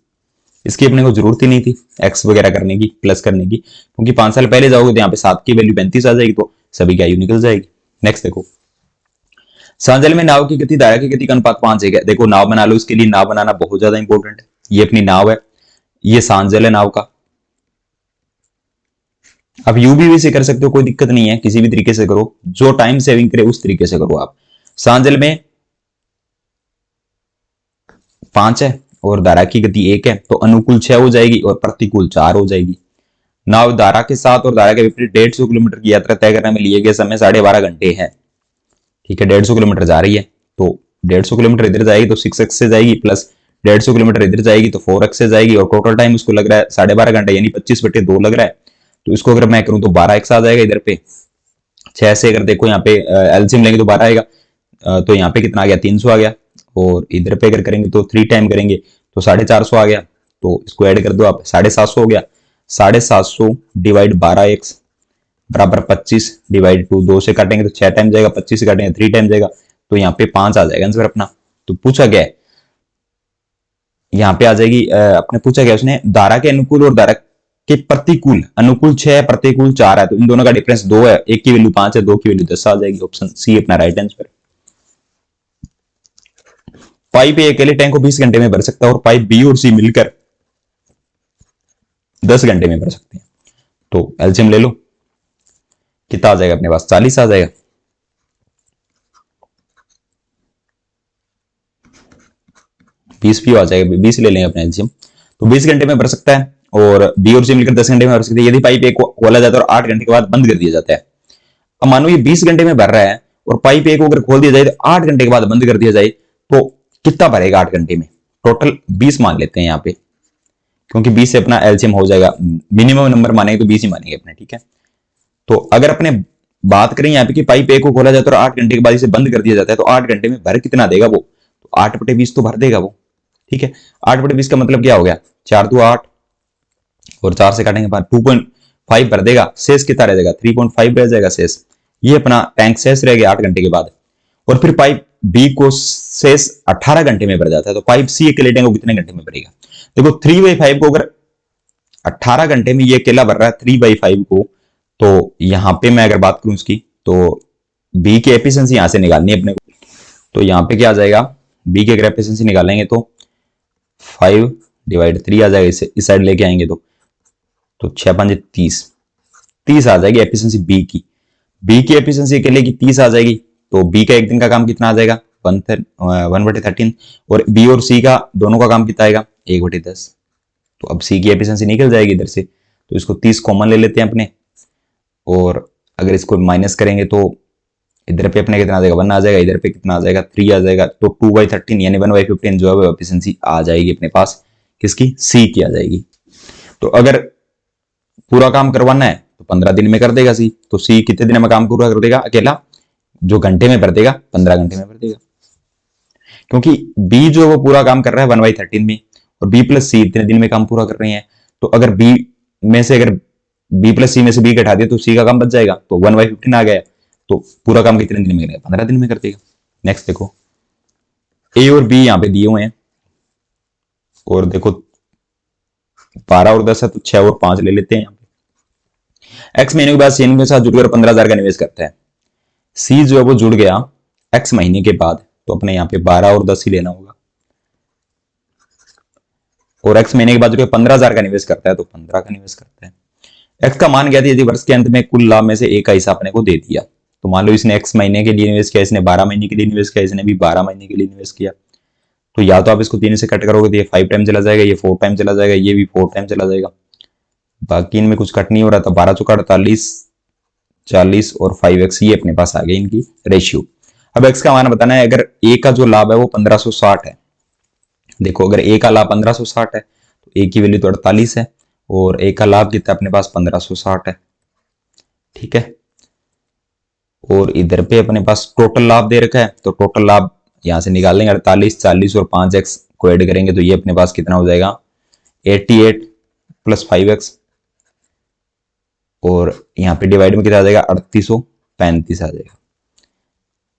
इसकी अपने को जरूरत ही नहीं थी एक्स वगैरह करने की प्लस करने की, क्योंकि 5 साल पहले जाओगे तो यहाँ पे 7 की वैल्यू 35 आ जाएगी, तो सभी की आयु निकल जाएगी। नेक्स्ट देखो, सांजल में नाव की गति धारा की गति का अनुपात 5 है। देखो नाव बना लो, इसके लिए नाव बनाना बहुत ज्यादा इंपॉर्टेंट है। ये अपनी नाव है, ये सांजल है नाव का, आप यूबीवी से कर सकते हो, कोई दिक्कत नहीं है, किसी भी तरीके से करो, जो टाइम सेविंग करे उस तरीके से करो आप। सांजल में 5 है और धारा की गति 1 है, तो अनुकूल 6 हो जाएगी और प्रतिकूल 4 हो जाएगी। नाव धारा के साथ और धारा के विपरीत 150 किलोमीटर की यात्रा तय करने में लिए गए समय 12.5 घंटे है। ठीक है, 150 किलोमीटर जा रही है, तो 150 किलोमीटर इधर जाएगी तो 6x से जाएगी, प्लस 150 किलोमीटर इधर जाएगी तो 4x से जाएगी, और टोटल टाइम उसको लग रहा है 12.5 घंटे, यानी 25/2 लग रहा है। तो इसको अगर मैं करूं तो 12x आ जाएगा इधर पे। 6 से अगर देखो यहाँ पे एलसीएम लेंगे तो 12 आएगा, तो यहाँ पे कितना आ गया, 300 आ गया। और इधर पे अगर करेंगे तो 3 टाइम करेंगे तो 450 आ गया, तो इसको ऐड कर दो आप, 750 हो गया। 750 डिवाइड 12x बराबर 25 डिवाइड 2, 2 से काटेंगे तो 6 टाइम जाएगा, 25 से काटेंगे 3 टाइम जाएगा, तो यहाँ पे 5 आ जाएगा आंसर अपना। तो पूछा गया है, यहाँ पे आ जाएगी अपने पूछा गया उसने धारा के अनुकूल और धारा के प्रतिकूल, अनुकूल 6 है, प्रतिकूल 4 है, तो इन दोनों का डिफरेंस 2 है, एक की वैल्यू 5 है, 2 की वैल्यू 10 आ जाएगी। ऑप्शन सी अपना राइट आंसर। पाइप ए अकेले टैंक को 20 घंटे में भर सकता है और पाइप बी और सी मिलकर 10 घंटे में भर सकते हैं। तो एलसीएम ले लो, कितना आ जाएगा अपने पास, 40 आ जाएगा। 20 भी आ जाएगा, 20 ले लेंगे अपने एलसीएम। तो 20 घंटे में भर सकता है और बी और सी मिलकर 10 घंटे में भर सकते हैं। यदि पाइप ए को खोला जाता है और 8 घंटे के बाद बंद कर दिया जाता है। अब मानो ये 20 घंटे में भर रहा है और पाइप ए को अगर खोल दिया जाए तो 8 घंटे के बाद बंद कर दिया जाए, तो कितना भरेगा 8 घंटे में? टोटल 20 मान लेते हैं यहाँ पे, क्योंकि 20 से अपना एलसीएम हो जाएगा, मिनिमम नंबर मानेंगे तो 20 ही मानेंगे अपने। ठीक है, तो अगर अपने बात करें यहाँ पे कि पाइप ए को खोला जाता है और 8 घंटे के बाद इसे बंद कर दिया जाता है, तो 8 घंटे में भर कितना देगा वो? तो 8/20 तो भर देगा वो। ठीक है, 8/20 का मतलब क्या हो गया, 4 2 8 और 4 से काटेंगे 2.5 भर देगा, शेष कितना रह जाएगा, 3.5 रह जाएगा शेष। ये अपना टैंक शेष रह गया 8 घंटे के बाद। और फिर पाइप बी को शेष 18 घंटे में भर जाता है, तो पाइप सी अकेले टैंक को कितने घंटे में भरेगा? देखो 3/5 को अगर 18 घंटे में ये अकेला भर रहा है 3/5 को, तो यहां पे मैं अगर बात करूं इसकी, तो बी की एफिशिएंसी यहां से निकालनी है अपने को। तो यहां पे क्या आ जाएगा, बी की अगर एफिशिएंसी निकालेंगे तो 5/3 आ जाएगा, इस साइड लेके आएंगे तो 6 5 30 आ जाएगी एफिशिएंसी बी की। बी की एफिशिएंसी अकेले की 30 आ जाएगी, तो बी का एक दिन का काम कितना आ जाएगा, 1/13। और बी और सी का दोनों का काम कितना आएगा, 1/10। तो अब सी की एफिशिएंसी निकल जाएगी इधर से, तो इसको 30 कॉमन ले लेते हैं अपने, और अगर इसको माइनस करेंगे तो इधर पे अपने कितना आ जाएगा, 1 आ जाएगा, इधर पे कितना आ जाएगा, 3 आ जाएगा, तो 2/13 यानी 1/15 जो है एफिशिएंसी आ जाएगी अपने पास, किसकी, सी की आ जाएगी। तो अगर पूरा काम करवाना है तो 15 दिन में कर देगा सी, तो सी कितने दिन में काम पूरा कर देगा अकेला, जो घंटे में भर देगा 15 घंटे में भर देगा, क्योंकि बी जो वो पूरा काम कर रहा है 1/13 में, और बी प्लस सी इतने दिन में काम पूरा कर रहे हैं। तो अगर बी में से अगर बी प्लस सी में से बी घटा दिया तो सी का काम बच जाएगा, तो 1/15 आ गया, तो पूरा काम कितने दिन में करेगा, 15 दिन में कर देगा। नेक्स्ट देखो, ए और बी यहाँ पे दिए हुए हैं, और देखो 12 और 10 है, तो 6 और 5 ले लेते हैं यहाँ पे। एक्स महीने के बाद सी के साथ जुड़कर 15,000 का निवेश करता है। सी जो है वो जुड़ गया एक्स महीने के बाद, तो अपने यहाँ पे 12 और 10 ही लेना होगा, और एक्स महीने के बाद जो 15,000 का निवेश करता है, तो 15 का निवेश करता है। एक्स का मान ज्ञात यदि वर्ष के अंत में कुल लाभ में से एक का हिस्सा अपने को दे दिया, तो मान लो इसने एक्स महीने के लिए निवेश किया, इसने 12 महीने के लिए निवेश किया, इसने भी 12 महीने के लिए निवेश किया, तो या तो आप इसको 3 से कट करोगे तो ये 5 टाइम चला जाएगा, ये 4 टाइम चला जाएगा, ये भी 4 टाइम चला जाएगा, बाकी इनमें कुछ कट नहीं हो रहा था। 12 चौका 48, 40 और 5x ये अपने पास आ गई इनकी रेशियो। अब x का मान बताना है। अगर a का जो लाभ है वो 1560 है, देखो अगर a का लाभ 1560 है तो a की वैल्यू तो 48 है, और a का लाभ कितना अपने पास 1560 है। ठीक है, और इधर पे अपने पास टोटल लाभ दे रखा है, तो टोटल लाभ यहां से निकाल लेंगे, 48, 40 और 5x को ऐड करेंगे तो ये अपने पास कितना हो जाएगा, 88 प्लस 5x, और यहाँ पे डिवाइड में कितना आ जाएगा, 3835 आ जाएगा।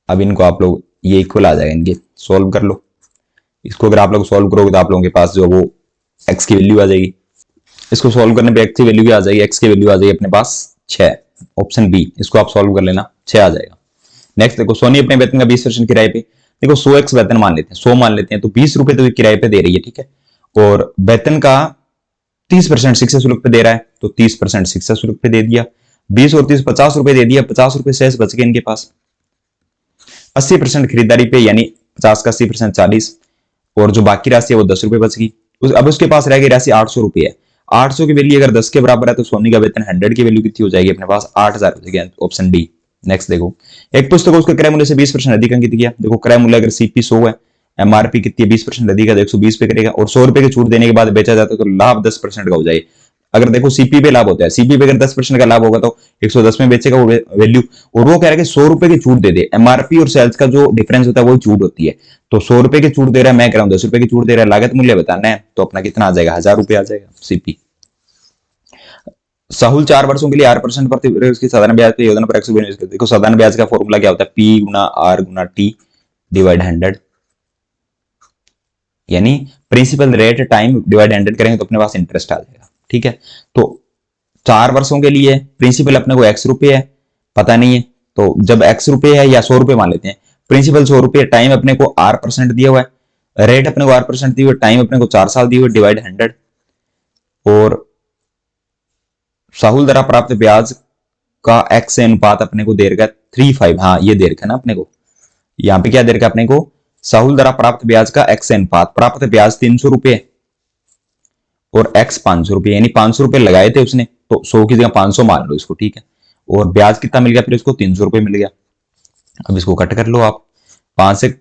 अब इनको आप लोग ये इक्वल आ जाएगा, इनके सॉल्व कर लो। इसको अगर आप लोग सॉल्व करोगे तो आप लोगों के पास जो वो x की वैल्यू आ जाएगी, इसको सॉल्व करने पे x की वैल्यू भी आ जाएगी, x की वैल्यू आ जाएगी अपने पास 6, ऑप्शन बी, इसको आप सॉल्व कर लेना, 6 आ जाएगा। नेक्स्ट देखो, सोनी अपने वेतन का 20% किराए पे, देखो 100x वेतन मान लेते हैं, 100 मान लेते हैं, तो 20 रुपए तो किराए पे दे रही है। ठीक है, और वेतन का 30% शिक्षा शुल्क पे दे रहा है तो 30% शिक्षा शुल्क पे दे दिया, 20 और 30 50 रुपए दे दिया, 50 रुपए शेष बच गए इनके पास। 80% खरीदारी पे यानी 50 का 80% 40, और जो बाकी राशि है वो 10 रुपए बच गई। अब उसके पास रह गई राशि 800 रुपए है। 800 की वैल्यू अगर 10 के बराबर है तो सोनी का वेतन 100 की वैल्यू कितनी हो जाएगी अपने पास? 8000 हो जाएगी, ऑप्शन डी। नेक्स्ट देखो, एक पुस्तक को उसके क्रय मूल्य से 20% अधिक अंकित किया। देखो क्रय मूल्य अगर सीपी 100 है, एमआरपी कितनी है? 20% अधिक है तो 120 पे करेगा, और 100 रुपए की छूट देने के बाद बेचा जाता है तो लाभ 10% का हो जाए। अगर देखो सीपी पे लाभ होता है, सीपी पे अगर 10% का लाभ होगा तो 110 में बेचेगा वो वैल्यू, और वो कह रहा है कि 100 रुपए की छूट दे दे। एमआरपी और सेल्स का जो डिफरेंस होता है वो छूट होती है। तो 100 रुपए की छूट दे रहा है, मैं कह रहा हूं 10 रुपए की छूट दे रहा है, लागत मूल्य बताना है तो अपना कितना आ जाएगा? 1000 रुपए आ जाएगा सीपी। साहुल 4 वर्षों के लिए 8% प्रति वर्ष की साधारण ब्याज पे योजना पर 100 निवेश करते। देखो साधारण ब्याज का फॉर्मूला क्या होता है? पी गुना आर गुना टी डिवाइड 100, यानी प्रिंसिपल रेट टाइम डिवाइड 100 करेंगे तो अपने पास इंटरेस्ट आ जाएगा। ठीक है, तो 4 वर्षों के लिए प्रिंसिपल अपने को x रुपए है, पता नहीं है, तो जब x रुपए है या 100 रुपए मान लेते हैं, प्रिंसिपल 100 रुपए, टाइम अपने को r% दिया हुआ है, रेट अपने को r% दी हुई, टाइम अपने को 4 साल दी हुई, डिवाइड 100, और साहुल द्वारा प्राप्त ब्याज का x से अनुपात अपने को दे रखा है 3:5। हाँ ये दे रखा है ना अपने को, यहाँ पे क्या दे रखा है अपने को? साहुल द्वारा प्राप्त ब्याज का x से अनुपात, प्राप्त ब्याज 300 रुपए और x 500 रुपए, यानी 500 रुपए लगाए थे उसने तो 100 की जगह 500 मान लो इसको। ठीक है, और ब्याज कितना मिल गया फिर इसको? 300 रुपए मिल गया। अब इसको कट कर लो आप, 5 से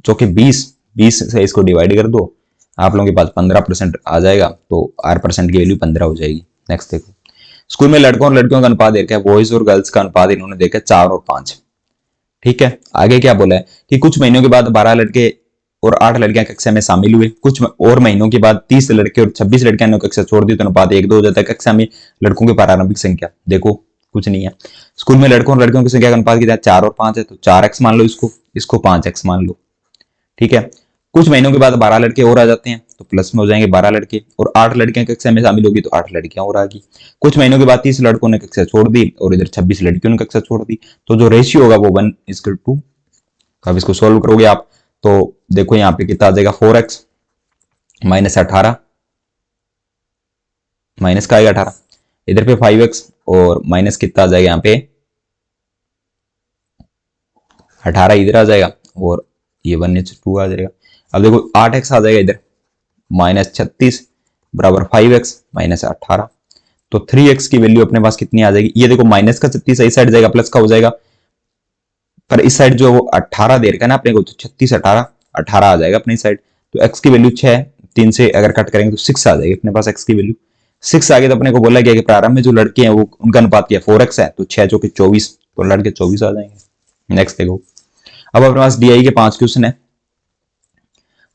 चौके 20, 20 से इसको डिवाइड कर दो, आप लोगों के पास 15% आ जाएगा, तो r% की वैल्यू 15 हो जाएगी। नेक्स्ट देखो, स्कूल में लड़कों और लड़कियों का अनुपात देखा है, बॉयज और गर्ल्स का अनुपात इन्होंने देखा 4 और 5। ठीक है, आगे क्या बोला है कि कुछ महीनों के बाद 12 लड़के और 8 लड़कियां कक्षा में शामिल हुए, कुछ और महीनों के बाद 30 लड़के और 26 लड़कियां ने कक्षा छोड़ दी तो अनुपात 1:2 हो जाता है। कक्षा में लड़कों की प्रारंभिक संख्या देखो कुछ नहीं है। स्कूल में लड़कों और लड़कियों की संख्या का अनुपात कितना है? 4 और 5 है, तो 4x मान लो इसको 5x मान लो। ठीक है, कुछ महीनों के बाद 12 लड़के और आ जाते हैं तो प्लस में हो जाएंगे 12 लड़के, और 8 लड़कियां कक्षा में शामिल होगी तो 8 लड़कियां और आ गई। कुछ महीनों के बाद 30 लड़कों ने कक्षा छोड़ दी और इधर 26 लड़कियों ने कक्षा छोड़ दी, तो जो रेशियो होगा वो 1:2। अब इसको सोल्व करोगे आप तो देखो यहाँ पे कितना आ जाएगा? 4x माइनस 18, माइनस का आएगा 18, इधर पे 5x और माइनस कितना आ जाएगा? यहाँ पे 18 इधर आ जाएगा और ये 1:2 आ जाएगा। अब देखो 8x आ जाएगा इधर, माइनस 36 बराबर 5x माइनस 18, तो 3x की वैल्यू अपने पास कितनी आ जाएगी? ये देखो माइनस का 36 इस साइड जाएगा, प्लस का हो जाएगा, पर इस साइड जो वो 18 दे रखा है ना अपने को, तो 36 18 आ जाएगा अपनी साइड, तो x की वैल्यू 6, 3 से अगर कट करेंगे तो 6 आ जाएगी अपने पास x की वैल्यू। 6 आगे तो अपने को बोला गया कि प्रारंभ में जो लड़के हैं वो उनका अनुपात क्या 4x है, तो 6 चौके 24, तो लड़के 24 आ जाएंगे। नेक्स्ट देखो, अब अपने पास DI के 5 क्वेश्चन है,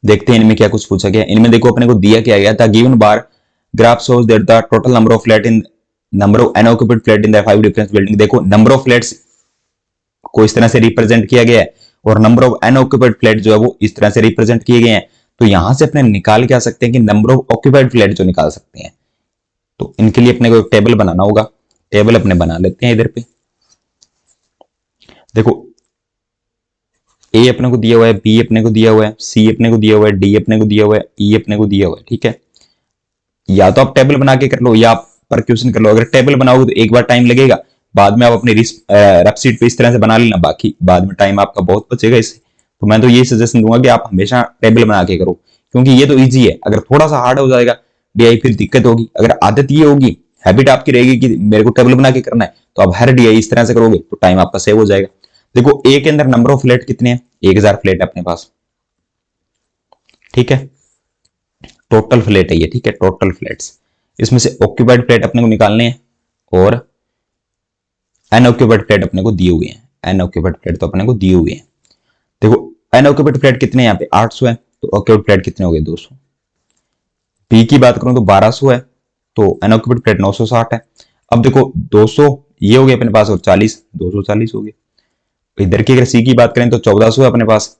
देखते हैं इनमें क्या कुछ पूछा गया। इनमें देखो अपने को दिया क्या गया था, given bar graph shows that the total number of flat in number of unoccupied flat in the 5 different building. देखो नंबर ऑफ फ्लैट्स को इस तरह से रिप्रेजेंट किया गया है और नंबर ऑफ अनऑक्यूपाइड फ्लैट जो है वो इस तरह से रिप्रेजेंट किए गए हैं, तो यहां से अपने निकाल के आ सकते हैं कि नंबर ऑफ ऑक्यूपाइड फ्लैट जो निकाल सकते हैं, तो इनके लिए अपने को एक टेबल बनाना होगा। टेबल अपने बना लेते हैं इधर पे। देखो ए अपने को दिया हुआ है, बी अपने को दिया हुआ है, सी अपने को दिया हुआ है, डी अपने को दिया हुआ है, ई अपने को दिया हुआ है। ठीक है, या तो आप टेबल बना के कर लो या आप पर क्वेश्चन कर लो। अगर टेबल बनाओगे तो एक बार टाइम लगेगा, बाद में आप अपनी रफ शीट पे इस तरह से बना लेना, बाकी बाद में टाइम आपका बहुत बचेगा इससे। तो मैं तो ये सजेशन दूंगा कि आप हमेशा टेबल बना के करो, क्योंकि ये तो इजी है। अगर थोड़ा सा हार्ड हो जाएगा DI फिर दिक्कत होगी। अगर आदत ये होगी, हैबिट आपकी रहेगी कि मेरे को टेबल बना के करना है, तो आप हर DI इस तरह से करोगे तो टाइम आपका सेव हो जाएगा। देखो ए के अंदर नंबर ऑफ फ्लैट कितने हैं? 1000 फ्लैट है अपने पास। ठीक है, टोटल फ्लैट है ये। ठीक है, टोटल फ्लैट्स, इसमें से ऑक्यूपाइड फ्लैट अपने को निकालने हैं और अनऑक्यूपाइड फ्लैट अपने को दिए हुए हैं। अनऑक्यूपाइड फ्लैट तो अपने को दिए हुए हैं। देखो अनऑक्यूपाइड फ्लैट कितने हैं? यहाँ पे 800 है, तो ऑक्यूपाइड फ्लैट कितने हो गए? 200। बी की बात करूं तो 1200 है, तो अनऑक्यूपाइड फ्लैट 960 है। अब देखो 200 ये हो गए अपने पास और 40, 240 हो गए। इधर की अगर सी की बात करें तो 1400 है अपने पास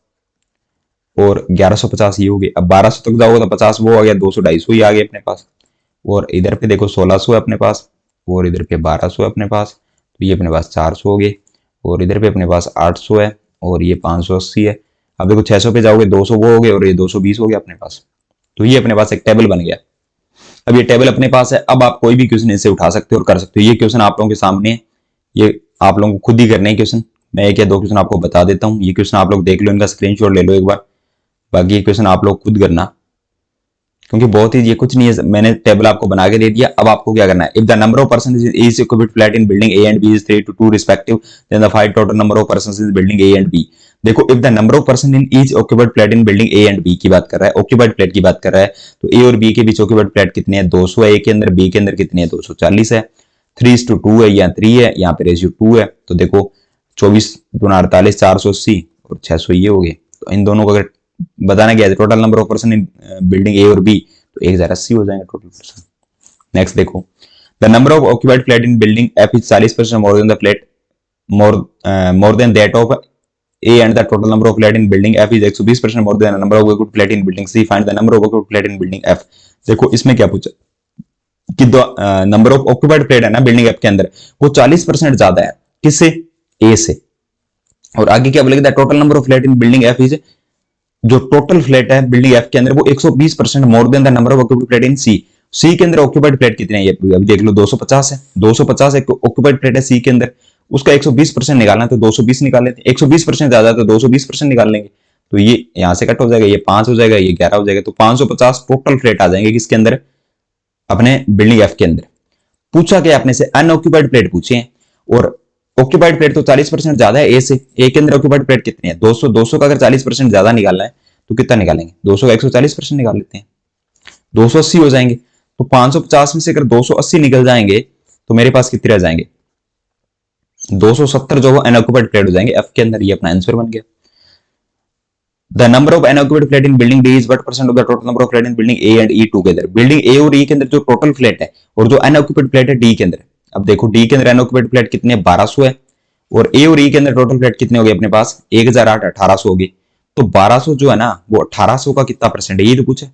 और 1150 ये हो गए। अब 1200 तक जाओगे तो 50 वो आ गया, 200 250 ही आ गए अपने पास। और इधर पे देखो 1600 है अपने पास और इधर पे 1200 है अपने पास, तो ये अपने पास 400 हो गए। और इधर पे अपने पास 800 है और ये 580 है। अब देखो 600 पे जाओगे 200 वो हो गए और ये 220 हो गया अपने पास। तो ये अपने पास एक टेबल बन गया। अब ये टेबल अपने पास है, अब आप कोई भी क्वेश्चन इसे उठा सकते हो और कर सकते हो। ये क्वेश्चन आप लोगों के सामने है, ये आप लोगों को खुद ही करने हैं क्वेश्चन। मैं एक या दो क्वेश्चन आपको बता देता हूँ, ये क्वेश्चन आप लोग देख लो, इनका स्क्रीनशॉट ले लो एक बार, बाकी ये क्वेश्चन आप लोग खुद करना, क्योंकि बहुत ही ये कुछ नहीं है, मैंने टेबल आपको बना के दे दिया। अब आपको क्या करना है, if the number of person is occupied flat in building A and B is 3 to 2 respective, then the find total number of person in building A and B. देखो, if the number of person in each occupied flat in building A and B की बात कर रहा है, occupied flat की बात कर रहा है, तो ए और बी के बीच ऑक्यूपाइड फ्लैट कितने हैं, 200 है ए के अंदर, बी के अंदर कितने हैं, 240 है। 3:2 है, यहाँ 3 है, यहाँ पे रेशियो 2 है, तो देखो 24 दूना 48, 480 और 600 ये हो गए। तो इन दोनों को अगर बताना गया है total number of person in building A और बी, तो 1080 हो जाएंगे टोटल पर्सन। नेक्स्ट देखो, the number of occupied flat in building F is 40% more than the flat more than that of A and the total number of flat in building F is 120% more than the number of occupied flat in building C, find the number of occupied flat in building F. देखो इसमें क्या पूछा कि number of occupied flat है ना building F के अंदर, वो 40% ज्यादा है किससे, ए से। और आगे क्या बोलेगा, the total number of flat in building F is, जो टोटल फ्लैट है बिल्डिंग एफ के अंदर वो 120% more than the number of occupied flat in C. C के अंदर ऑक्यूपाइड फ्लैट कितने हैं, ये अभी देख लो 250 है, 250 एक ऑक्यूपाइड फ्लैट है सी के अंदर, उसका 120% निकालना है तो 220 निकाल लेते हैं, 120% ज्यादा है तो 220% निकाल लेंगे, तो ये यहां से कट हो जाएगा, ये 5 हो जाएगा, ये 11 हो जाएगा, तो 550 टोटल फ्लैट आ जाएंगे किसके अंदर, अपने बिल्डिंग एफ के अंदर। पूछा क्या अपने से, अनऑक्यूपाइड फ्लैट पूछे हैं, और ऑक्यूपाइड फ्लैट तो 40% ज्यादा है ए से, ए के अंदर ऑक्यूपाइड फ्लैट कितने हैं, 200, 200 का अगर 40% ज्यादा निकालना है तो कितना निकालेंगे, 200 का 140% निकाल लेते हैं, 280 हो जाएंगे। तो 550 में से अगर 280 निकल जाएंगे तो मेरे पास कितने रह जाएंगे, 270 जो वो अनऑक्यूपाइड फ्लैट हो जाएंगे एफ के अंदर। ये अपना आंसर बन गया। The number of unoccupied flat in building D is what percent of the total number of flat in building A and E together. Building A और ई के अंदर जो टोटल फ्लैट है और जो अनऑक्यूपाइड फ्लैट है डी के अंदर, अब देखो डी के अंदर अनऑक्यूपाइड फ्लैट कितने, 1200 है, और ए और ई के अंदर टोटल फ्लैट कितने हो गए अपने पास, 1008, 1800 हो गए। तो 1200 जो है ना वो 1800 का कितना परसेंट है, ये तो पूछे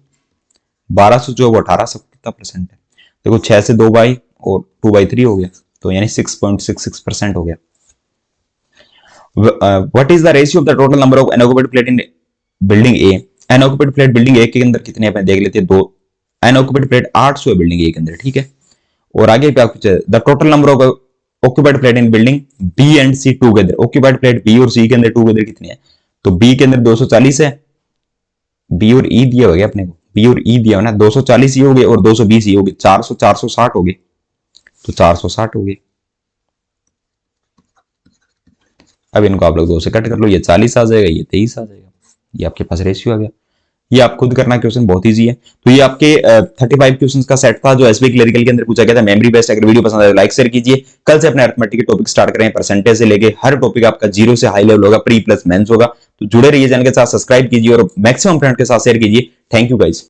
1200 जो है वो 1800 का कितना परसेंट है। देखो 6 से 2 बाई और 2/3 हो गया, तो यानी 6.66% हो गया। What is the ratio of the total number of unoccupied flat in building A. Unoccupied flat building A के अंदर कितने अपन देख लेते हैं, 2 अनऑक्यूपाइड फ्लैट 800 है बिल्डिंग ए के अंदर, ठीक है। और आगे क्या पूछा, the total number of occupied flat in building B and C together. Occupied flat B और सी के अंदर टुगेदर कितने हैं, तो बी के अंदर 240 है, बी और ई दिया हो गया अपने को, बी और ई दिया हो ना, 240 ही हो गए और 220 ही हो गए, 400 460 हो गए, तो 460 हो गए। अब इनको आप लोग 2 से कट कर लो, ये 40 आ जाएगा, ये 23 आ जाएगा, ये आपके पास रेशियो आ गया। ये आप खुद करना, क्वेश्चन बहुत इजी है। तो ये आपके 35 क्वेश्चंस का सेट था जो एसबीआई क्लरिकल के अंदर पूछा गया था, मेमोरी बेस्ड। अगर वीडियो पसंद आए तो लाइक शेयर कीजिए। कल से अपने अरिथमेटिक के टॉपिक स्टार्ट करें, परसेंटेज से लेके हर टॉपिक आपका 0 से हाई लेवल होगा, प्री प्लस मेंस होगा। तो जुड़े रहिए, चैनल के साथ सब्सक्राइब कीजिए और मैक्सिमम फ्रेंड के साथ शेयर कीजिए। Thank you guys.